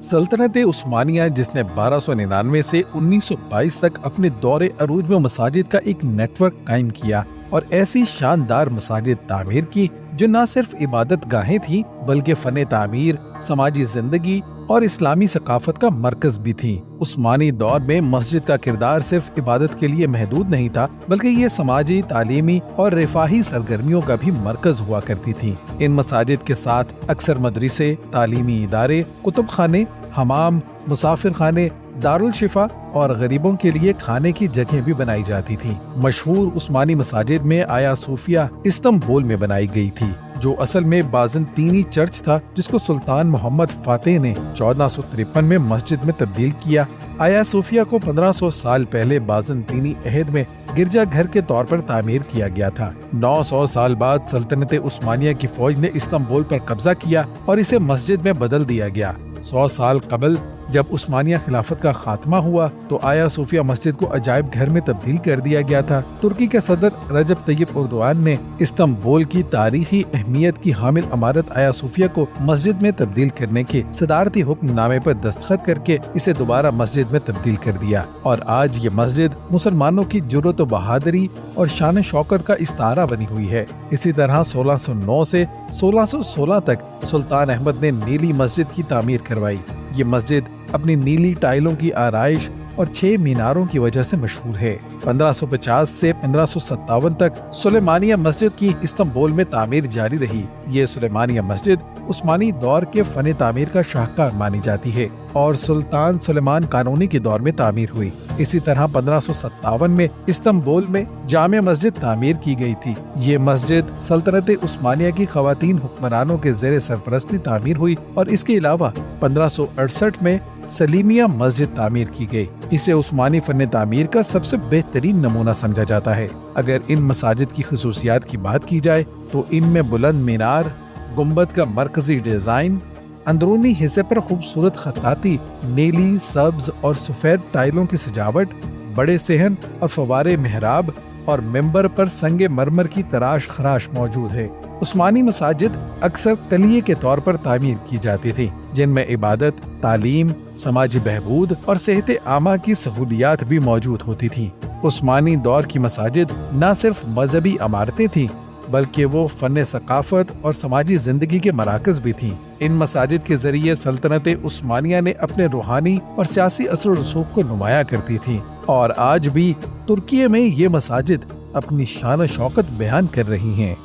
सल्तनत उस्मानिया, जिसने 1299 से 1922 तक अपने दौरे अरूज में मसाजिद का एक नेटवर्क कायम किया और ऐसी शानदार मसाजिद तामीर की जो न सिर्फ इबादत गाहें थी बल्कि फन तामीर, समाजी जिंदगी और इस्लामी सकाफत का मरकज भी थी। उस्मानी दौर में मस्जिद का किरदार सिर्फ इबादत के लिए महदूद नहीं था, बल्कि ये समाजी, तालीमी और रिफाही सरगर्मियों का भी मरकज हुआ करती थी। इन मसाजिद के साथ अक्सर मदरसे, तालीमी इदारे, कुतुब खाने, हमाम, मुसाफिर खाने, दारुल शिफा और गरीबों के लिए खाने की जगह भी बनाई जाती थी। मशहूर उस्मानी मसाजिद में आया सूफिया इस्तांबुल में बनाई गई थी, जो असल में बाज़ंतीनी चर्च था, जिसको सुल्तान मोहम्मद फातेह ने 1453 में मस्जिद में तब्दील किया। आया सूफिया को 1500 साल पहले बाज़ंतीनी अहद में गिरजा घर के तौर पर तामीर किया गया था। 900 साल बाद सल्तनत उस्मानिया की फौज ने इस्तांबुल पर कब्जा किया और इसे मस्जिद में बदल दिया गया। 100 साल कबल जब उस्मानिया खिलाफत का खात्मा हुआ तो आया सूफिया मस्जिद को अजायब घर में तब्दील कर दिया गया था। तुर्की के सदर रजब तय्यब एर्दोगान ने इस्तांबुल की तारीखी अहमियत की हामिल इमारत आया सूफिया को मस्जिद में तब्दील करने के सदारती हुक्मनामे पर दस्तखत करके इसे दोबारा मस्जिद में तब्दील कर दिया और आज ये मस्जिद मुसलमानों की जुर्रत व बहादुरी और शान शौकत का इस्तारा बनी हुई है। इसी तरह 1609 से 1616 तक सुल्तान अहमद ने नीली मस्जिद की तामीर करवाई। ये मस्जिद अपनी नीली टाइलों की आराइश और 6 मीनारों की वजह से मशहूर है। 1550 से 1557 तक सुलेमानिया मस्जिद की इस्तांबुल में तामीर जारी रही। ये सुलेमानिया मस्जिद उस्मानी दौर के फन तामीर का शाहकार मानी जाती है और सुल्तान सुलेमान कानूनी के दौर में तामीर हुई। इसी तरह 1557 में इस्तांबुल में जामिया मस्जिद तामीर की गई थी। ये मस्जिद सल्तनत उस्मानिया की खवातीन हुक्मरानों के ज़ेरे सरपरस्ती तामीर हुई और इसके अलावा 1568 में सलीमिया मस्जिद तामीर की गई। इसे उस्मानी फन तामीर का सबसे बेहतरीन नमूना समझा जाता है। अगर इन मसाजिद की खुसूसियात की बात की जाए तो इनमें बुलंद मीनार, गुंबद का मरकजी डिजाइन, अंदरूनी हिस्से पर खूबसूरत खत्ताती, नीली, सब्ज और सफेद टाइलों की सजावट, बड़े सेहन और फवारे मेहराब और मेंबर पर संगे मरमर की तराश खराश मौजूद है। उस्मानी मसाजिद अक्सर कलिये के तौर पर तामीर की जाती थी, जिनमें इबादत, तालीम, समाजी बहबूद और सेहत आमा की सहूलियात भी मौजूद होती थी। उस्मानी दौर की मसाजिद न सिर्फ मजहबी इमारतें थीं, बल्कि वो फन सकाफत और समाजी जिंदगी के मराकज भी थीं। इन मसाजिद के जरिए सल्तनत उस्मानिया ने अपने रूहानी और सियासी असर रसूख को नुमाया करती थी और आज भी तुर्की में ये मसाजिद अपनी शान शौकत बयान कर रही हैं।